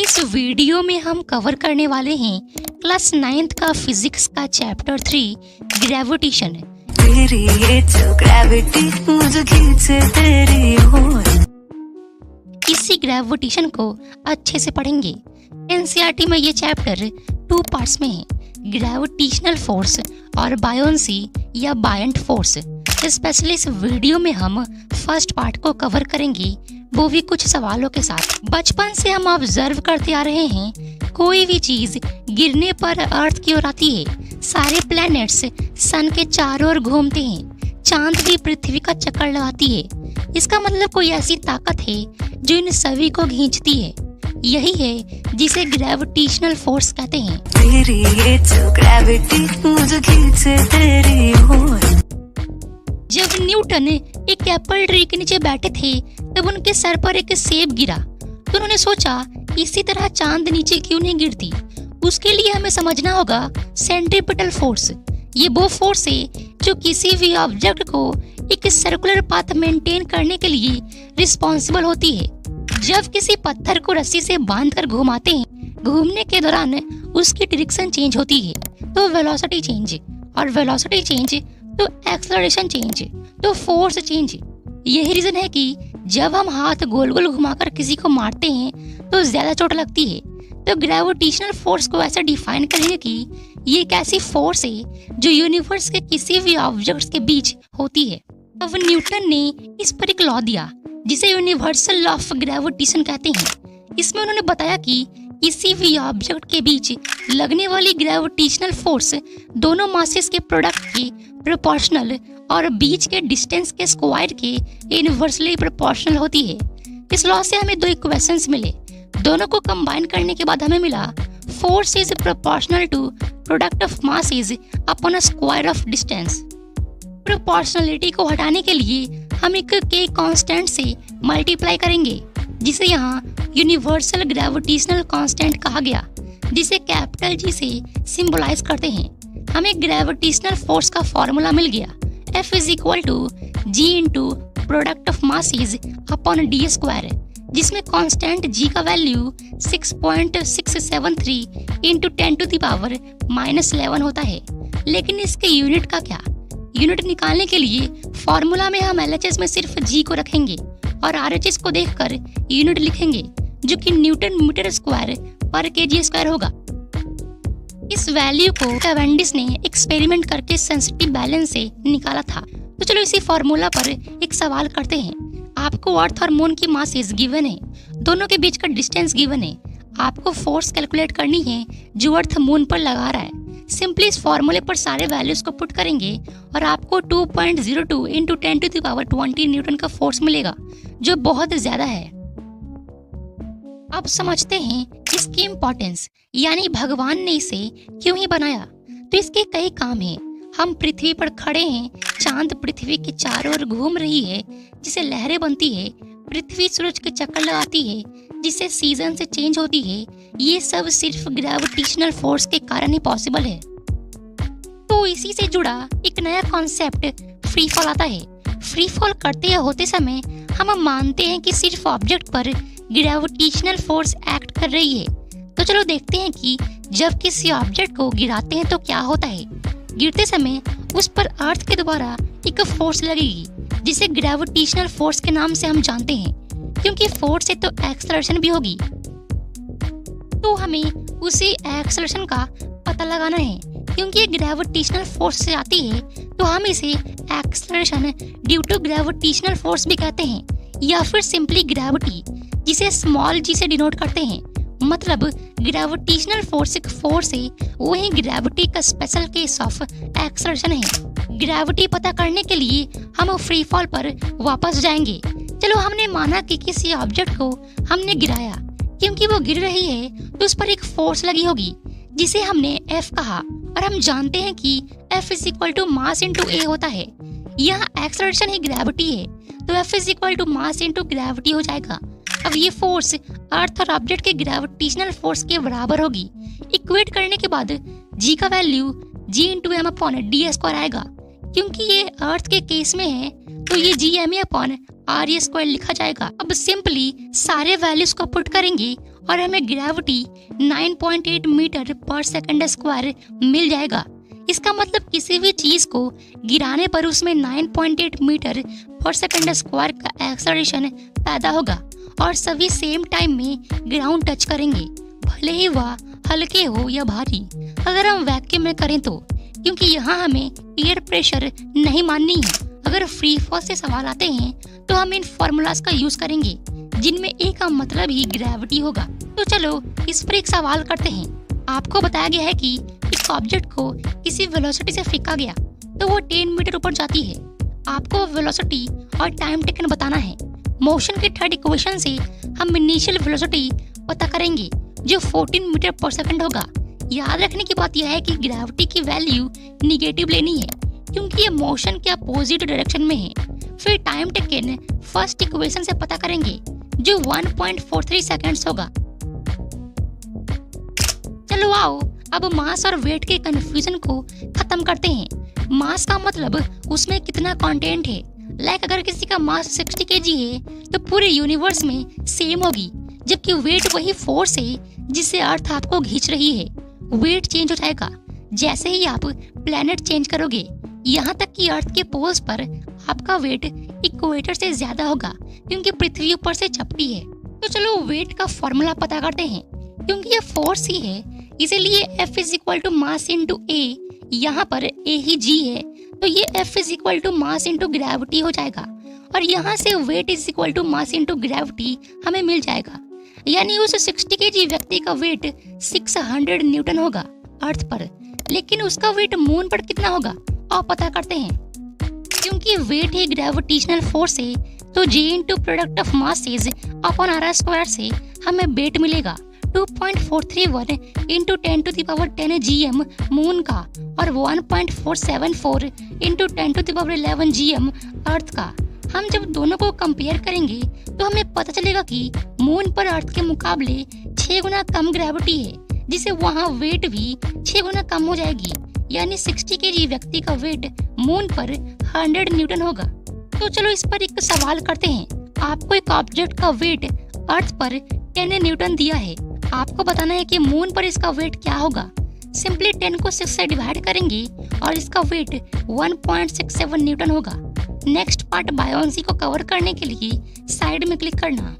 इस वीडियो में हम कवर करने वाले हैं क्लास 9th का फिजिक्स का चैप्टर 3 ग्रेविटेशन। तेरी ये जो ग्रेविटी मुझे खींचे तेरी ओर। इसी ग्रेविटेशन को अच्छे से पढ़ेंगे। एनसीईआरटी में ये चैप्टर 2 पार्ट्स में है, ग्रेविटेशनल फोर्स और बायोंसी या बायंट फोर्स। स्पेशली इस वीडियो में हम फर्स्ट पार्ट को कवर करेंगे, वो भी कुछ सवालों के साथ। बचपन से हम ऑब्जर्व करते आ रहे हैं, कोई भी चीज गिरने पर अर्थ की ओर आती है। सारे प्लैनेट्स सन के चारों ओर घूमते हैं, चांद भी पृथ्वी का चक्कर लगाती है। इसका मतलब कोई ऐसी ताकत है जो इन सभी को खींचती है। यही है जिसे ग्रेविटेशनल फोर्स कहते हैं। तेरी ये जो ग्रेविटी मुझे खींचे तेरी ओर। जब न्यूटन एक एप्पल ट्री के नीचे बैठे थे तब उनके सर पर एक सेब गिरा, तो उन्होंने सोचा इसी तरह चांद नीचे क्यों नहीं गिरती। उसके लिए हमें समझना होगा सेंट्रीपिटल फोर्स। ये वो फोर्स है जो किसी भी ऑब्जेक्ट को एक सर्कुलर पाथ मेंटेन करने के लिए रिस्पॉन्सिबल होती है। जब किसी पत्थर को रस्सी से बांधकर घुमाते हैं, घूमने के दौरान उसकी डायरेक्शन चेंज होती है, तो वेलोसिटी चेंज, और वेलोसिटी चेंज तो एक्सेलरेशन चेंज, तो फोर्स चेंज। यही रीजन है कि जब हम हाथ गोल गोल घुमाकर किसी को मारते हैं तो ज्यादा चोट लगती है। तो ग्रेविटेशनल फोर्स को ऐसा डिफाइन करेंगे कि ये एक ऐसी फोर्स है जो यूनिवर्स के किसी भी ऑब्जेक्ट्स के बीच होती है। अब न्यूटन ने इस पर एक लॉ दिया जिसे यूनिवर्सल लॉ ऑफ ग्रेविटेशन कहते हैं। इसमें उन्होंने बताया कि किसी भी ऑब्जेक्ट के बीच लगने वाली ग्रेविटेशनल फोर्स दोनों मासेस के प्रोडक्ट के प्रोपोर्शनल और बीच के डिस्टेंस के स्क्वायर के इनवर्सली प्रोपोर्शनल होती है। इस लॉ से हमें दो इक्वेशंस मिले, दोनों को कंबाइन करने के बाद हमें मिला force is proportional to product of masses upon a square of distance. Proportionality को हटाने के लिए हम एक के कांस्टेंट से मल्टीप्लाई करेंगे, जिसे यहाँ यूनिवर्सल ग्रेविटेशनल कांस्टेंट कहा गया, जिसे कैपिटल जी से सिंबलाइज करते हैं। हमें ग्रेविटेशनल फोर्स का फॉर्मूला मिल गया, F is equal to G into product of masses upon D square, जिसमें कांस्टेंट G का value 6.673 into 10 to the power -11 होता है। लेकिन इसके यूनिट का क्या? यूनिट निकालने के लिए फॉर्मूला में हम LHS में सिर्फ G को रखेंगे और RHS को देखकर यूनिट लिखेंगे, जो कि न्यूटन मीटर स्क्वायर पर केजी स्क्वायर होगा। इस वैल्यू को कैवेंडिश ने एक्सपेरिमेंट करके सेंसिटिव बैलेंस से निकाला था। तो चलो इसी फॉर्मूला पर एक सवाल करते हैं। आपको अर्थ और मून की मासेस गिवन है, दोनों के बीच का डिस्टेंस गिवन है। आपको फोर्स कैलकुलेट करनी है जो अर्थ मून पर लगा रहा है। सिंपली इस फॉर्मूले पर सारे वैल्यूज को पुट करेंगे और आपको 2.02 into 10 to the power 20 newton का फोर्स मिलेगा, जो बहुत ज्यादा है। अब समझते हैं इसकी इम्पोर्टेंस, यानी भगवान ने इसे क्यों ही बनाया। तो इसके कई काम हैं। हम पृथ्वी पर खड़े हैं, चांद पृथ्वी के चारों ओर घूम रही है जिससे लहरें बनती है, पृथ्वी सूरज के चक्कर लगाती है जिससे सीजन से चेंज होती है। ये सब सिर्फ ग्रेविटेशनल फोर्स के कारण ही पॉसिबल है। तो इसी से जुड़ा एक नया कॉन्सेप्ट फ्री फॉल आता है। फ्री फॉल करते या होते समय हम मानते हैं कि सिर्फ ऑब्जेक्ट पर ग्रेविटेशनल फोर्स एक्ट कर रही है। तो चलो देखते हैं कि जब किसी ऑब्जेक्ट को गिराते हैं तो क्या होता है। गिरते समय उस पर अर्थ के द्वारा एक फोर्स लगेगी, जिसे ग्रेविटेशनल फोर्स के नाम से हम जानते हैं, क्योंकि फोर्स से तो एक्सेलरेशन भी होगी। तो हमें उसी एक्सेलरेशन का पता लगाना है, क्योंकि ये ग्रेविटेशनल फोर्स से आती है, तो हम इसे acceleration due to gravitational force भी कहते हैं, या फिर सिंपली ग्रेविटी, जिसे स्मॉल g से डिनोट करते हैं। मतलब ग्रेविटेशनल फोर्स एक फोर्स है, वही ग्रेविटी का स्पेशल केस ऑफ एक्सेलरेशन है। ग्रेविटी पता करने के लिए हम फ्री फॉल पर वापस जाएंगे। चलो हमने माना कि किसी ऑब्जेक्ट को हमने गिराया, क्योंकि वो गिर रही है तो उस पर एक फोर्स लगी होगी जिसे हमने F कहा, और हम जानते हैं कि F is equal to mass into A होता है। यहाँ एक्सेलरेशन ही ग्रेविटी है, तो F is equal to mass into gravity हो जाएगा। अब ये फोर्स अर्थ और ऑब्जेक्ट के ग्रेविटेशनल फोर्स के बराबर होगी। इक्वेट करने के बाद G का value G into M upon D square आएगा। क्योंकि ये अर्थ के केस में है तो ये GMA अपॉन RA स्क्वायर लिखा जाएगा। अब सिंपली सारे वैल्यूज को पुट करेंगे और हमें ग्रेविटी 9.8 मीटर पर सेकंड स्क्वायर मिल जाएगा। इसका मतलब किसी भी चीज को गिराने पर उसमें 9.8 मीटर पर सेकंड स्क्वायर का एक्सेलरेशन पैदा होगा और सभी सेम टाइम में ग्राउंड टच करेंगे, भले ही वह हल्के हो या भारी। अगर हम वैक्यूम में करें तो, क्योंकि यहाँ हमें एयर प्रेशर नहीं माननी है। अगर फ्री फॉल से सवाल आते हैं तो हम इन फॉर्मूलाज का यूज करेंगे जिनमें ए का मतलब ही ग्रेविटी होगा। तो चलो इस पर एक सवाल करते हैं। आपको बताया गया है कि एक ऑब्जेक्ट को किसी वेलोसिटी से फेंका गया तो वो 10 मीटर ऊपर जाती है। आपको वेलोसिटी और टाइम टेकन बताना है। मोशन के थर्ड इक्वेशन से हम इनिशियल वेलोसिटी पता करेंगे जो 14 मीटर पर सेकंड होगा। याद रखने की बात यह है कि ग्रेविटी की वैल्यू निगेटिव लेनी है क्योंकि ये मोशन के अपोजिट डायरेक्शन में है। फिर टाइम टेकन फर्स्ट इक्वेशन से पता करेंगे जो 1.43 सेकंड्स होगा। चलो आओ अब मास और वेट के कंफ्यूजन को खत्म करते हैं। मास का मतलब उसमें कितना कंटेंट है। लाइक अगर किसी का मास 60 kg है तो पूरे यूनिवर्स में सेम होगी, जबकि वेट वही फोर्स है जिससे अर्थ आपको खींच रही है। वेट चेंज हो जाएगा जैसे ही आप प्लेनेट चेंज करोगे, यहाँ तक कि अर्थ के पोल्स पर आपका वेट इक्वेटर से ज्यादा होगा क्योंकि पृथ्वी ऊपर से चपटी है। तो चलो वेट का फॉर्मूला पता करते हैं। क्योंकि ये फोर्स ही है इसीलिए F is equal to mass into A, यहाँ पर ए ही जी है तो ये F is equal to mass into gravity हो जाएगा और यहाँ से weight is equal to mass into gravity हमें मिल जाएगा। यानी उस 60 kg व्यक्ति का वेट 600 न्यूटन होगा अर्थ पर, लेकिन उसका वेट मून पर कितना होगा आप पता करते हैं। क्योंकि वेट ही ग्रेविटेशनल फोर्स है तो G into product of masses upon R square से हमें वेट मिलेगा 2.431 into 10 to the power 10 GM moon का और 1.474 इंटू 10 to the power 11 GM earth का। हम जब दोनों को कंपेयर करेंगे तो हमें पता चलेगा कि मून पर अर्थ के मुकाबले 6 गुना कम ग्रेविटी है, जिससे वहाँ वेट भी 6 गुना कम हो जाएगी। यानी 60 kg व्यक्ति का वेट मून पर 100 न्यूटन होगा। तो चलो इस पर एक सवाल करते हैं। आपको एक ऑब्जेक्ट का वेट अर्थ पर 10 न्यूटन दिया है, आपको बताना है कि मून पर इसका वेट क्या होगा। सिंपली 10 को 6 से डिवाइड करेंगे और इसका वेट 1.67 न्यूटन होगा। नेक्स्ट पार्ट बायोन्सी को कवर करने के लिए साइड में क्लिक करना।